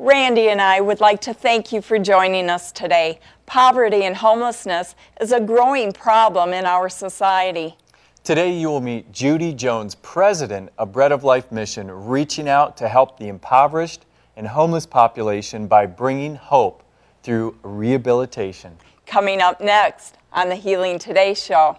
Randy and I would like to thank you for joining us today. Poverty and homelessness is a growing problem in our society. Today you will meet Judy Jones, president of Bread of Life Mission, reaching out to help the impoverished and homeless population by bringing hope through rehabilitation. Coming up next on the Healing Today show.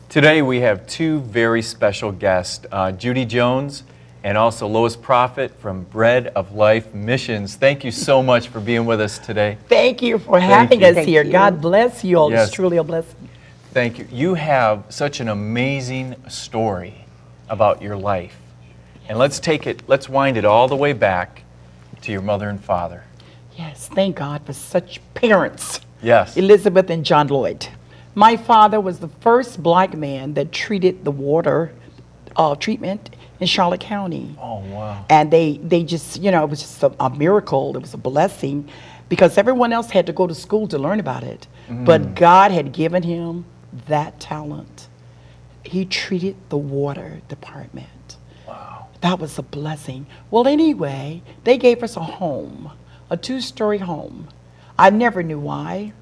Today we have two very special guests, Judy Jones and also Lois Prophet from Bread of Life Missions. Thank you so much for being with us today. Thank you for having us here. God bless you all. Yes. It's truly a blessing. Thank you. You have such an amazing story about your life. And let's wind it all the way back to your mother and father. Yes, thank God for such parents. Yes. Elizabeth and John Lloyd. My father was the first black man that treated the water treatment in Charlotte County. Oh, wow. And they just, it was just a miracle. It was a blessing because everyone else had to go to school to learn about it. But God had given him that talent. He treated the water department. Wow. That was a blessing. Well, anyway, they gave us a home, a 2-story home. I never knew why.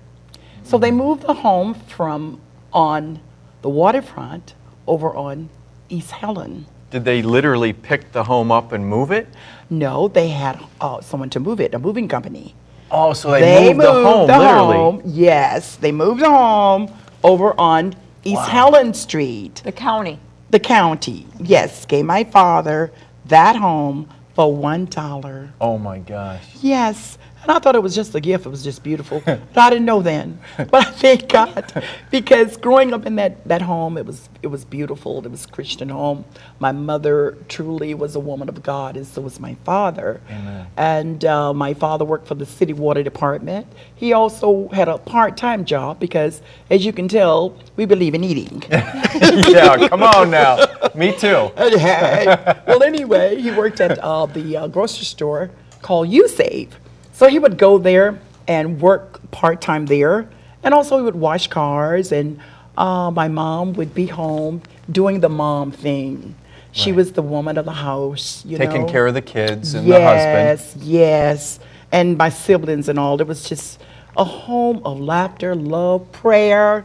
So they moved the home from on the waterfront over on East Helen. Did they literally pick the home up and move it? No, they had someone to move it, a moving company. Oh, so they moved the home, literally. Yes, they moved the home over on East Helen Street. The county. The county, yes, gave my father that home for $1. Oh my gosh. Yes, and I thought it was just a gift. It was just beautiful. But I didn't know then. But I thank God because growing up in that home, it was beautiful. It was a Christian home. My mother truly was a woman of God, and so was my father. Amen. And my father worked for the city water department. He also had a part-time job because, as you can tell, we believe in eating. Yeah, come on now. Me too. Well, anyway, he worked at the grocery store called USave. So he would go there and work part-time there. And also he would wash cars, and my mom would be home doing the mom thing. She was the woman of the house, Taking care of the kids and the husband. Yes, and my siblings and all. It was just a home of laughter, love, prayer,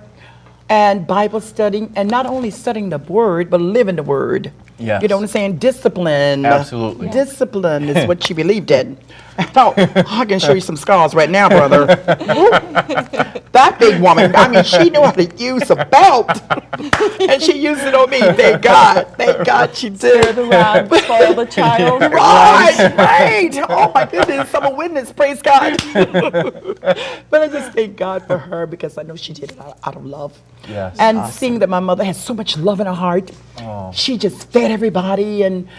and Bible studying. And not only studying the Word, but living the Word. Yes. You know what I'm saying? Discipline. Absolutely. Yeah. Discipline is what she believed in. Oh, I can show you some scars right now, brother. That big woman, I mean, she knew how to use a belt. And she used it on me. Thank God. Thank God she did. Stir the rod, spoil the child. Right. Oh, my goodness. I'm a witness. Praise God. But I just thank God for her because I know she did it out of love. Yes. And seeing that my mother had so much love in her heart, she just fed everybody and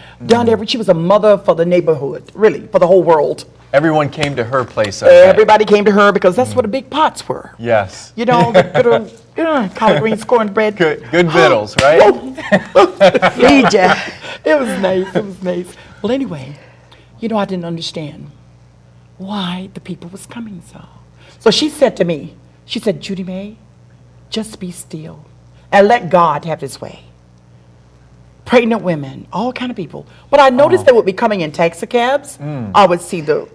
she was a mother for the neighborhood, really, for the whole world. Everyone came to her place. Everybody came to her because that's where the big pots were. Yes. You know, the good collard greens, cornbread. Good victuals, right? Feed ya. It was nice. It was nice. Well, anyway, I didn't understand why the people was coming so. So she said to me, Judy May, just be still and let God have his way. Pregnant women, all kind of people. But I noticed they would be coming in taxi cabs. I would see the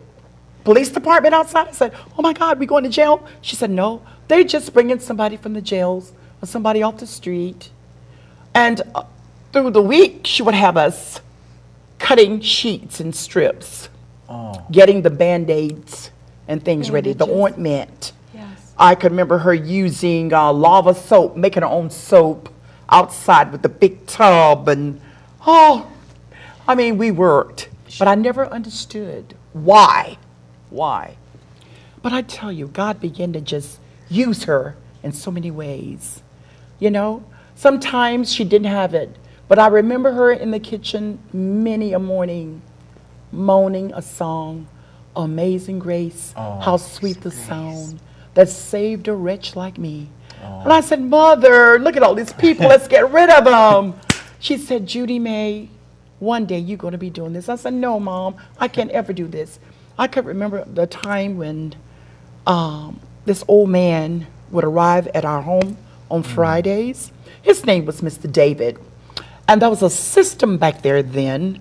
police department outside. I said, oh my God, we going to jail? She said, no, they just bringing somebody from the jails or somebody off the street. And through the week, she would have us cutting sheets and strips, getting the Band-Aids and things ready, the ointment. Yes. I could remember her using lava soap, making her own soap outside with the big tub. And, we worked. But I never understood why. But I tell you, God began to just use her in so many ways. Sometimes she didn't have it, but I remember her in the kitchen many a morning moaning a song, Amazing Grace, how sweet the sound that saved a wretch like me. And I said, Mother, look at all these people, let's get rid of them. She said, Judy May, one day you're going to be doing this. I said, no, Mom, I can't ever do this. I could remember the time when this old man would arrive at our home on Fridays. His name was Mr. David. And there was a system back there then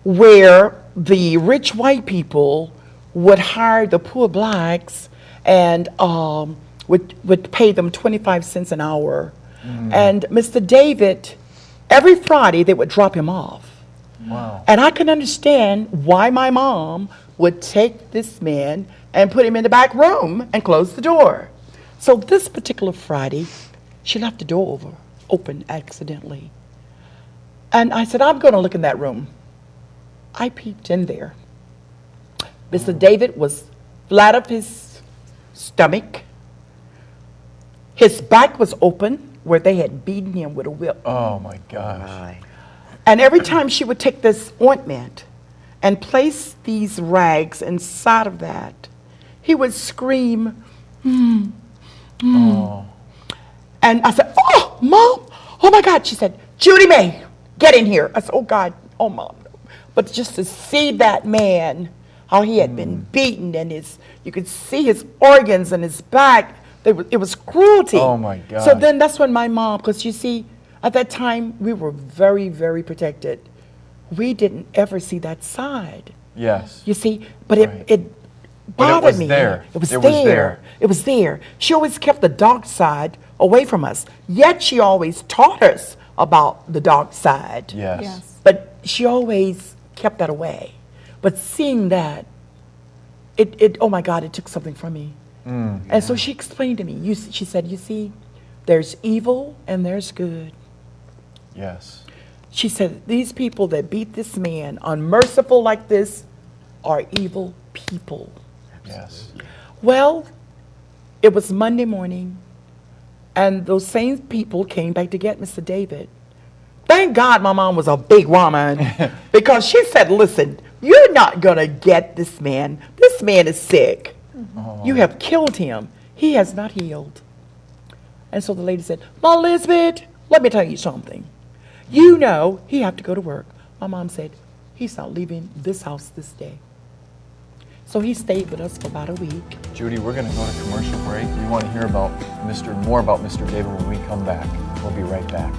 where the rich white people would hire the poor blacks and would pay them 25 cents an hour. And Mr. David, every Friday they would drop him off. Wow. And I can understand why my mom would take this man and put him in the back room and close the door. So this particular Friday, she left the door open accidentally. And I said, I'm going to look in that room. I peeped in there. Mr. David was flat of his stomach. His back was open where they had beaten him with a whip. Oh my gosh. And every time she would take this ointment and place these rags inside of that, he would scream, Oh. And I said, oh, Mom, oh my God. She said, Judy May, get in here. I said, oh God, oh Mom. But just to see that man, how he had been beaten and you could see his organs and his back, it was cruelty. Oh my God. So then that's when my mom, because you see, at that time, we were very, very protected. We didn't ever see that side. Yes. You see, but Right. it bothered me. There. It was It there. was there. It was there. She always kept the dark side away from us. Yet she always taught us about the dark side. Yes. Yes. But she always kept that away. But seeing that, oh my God, it took something from me. And so she explained to me, she said, you see, there's evil and there's good. Yes. She said, these people that beat this man, unmerciful like this, are evil people. Yes. Well, it was Monday morning, and those same people came back to get Mr. David. Thank God my mom was a big woman, because she said, listen, you're not going to get this man. This man is sick. You have killed him. He has not healed. And so the lady said, Ma Elizabeth, let me tell you something. You know he have to go to work. My mom said, he's not leaving this house this day. So he stayed with us for about a week. Judy, we're going to go to commercial break. We want to hear about more about Mr. David when we come back. We'll be right back.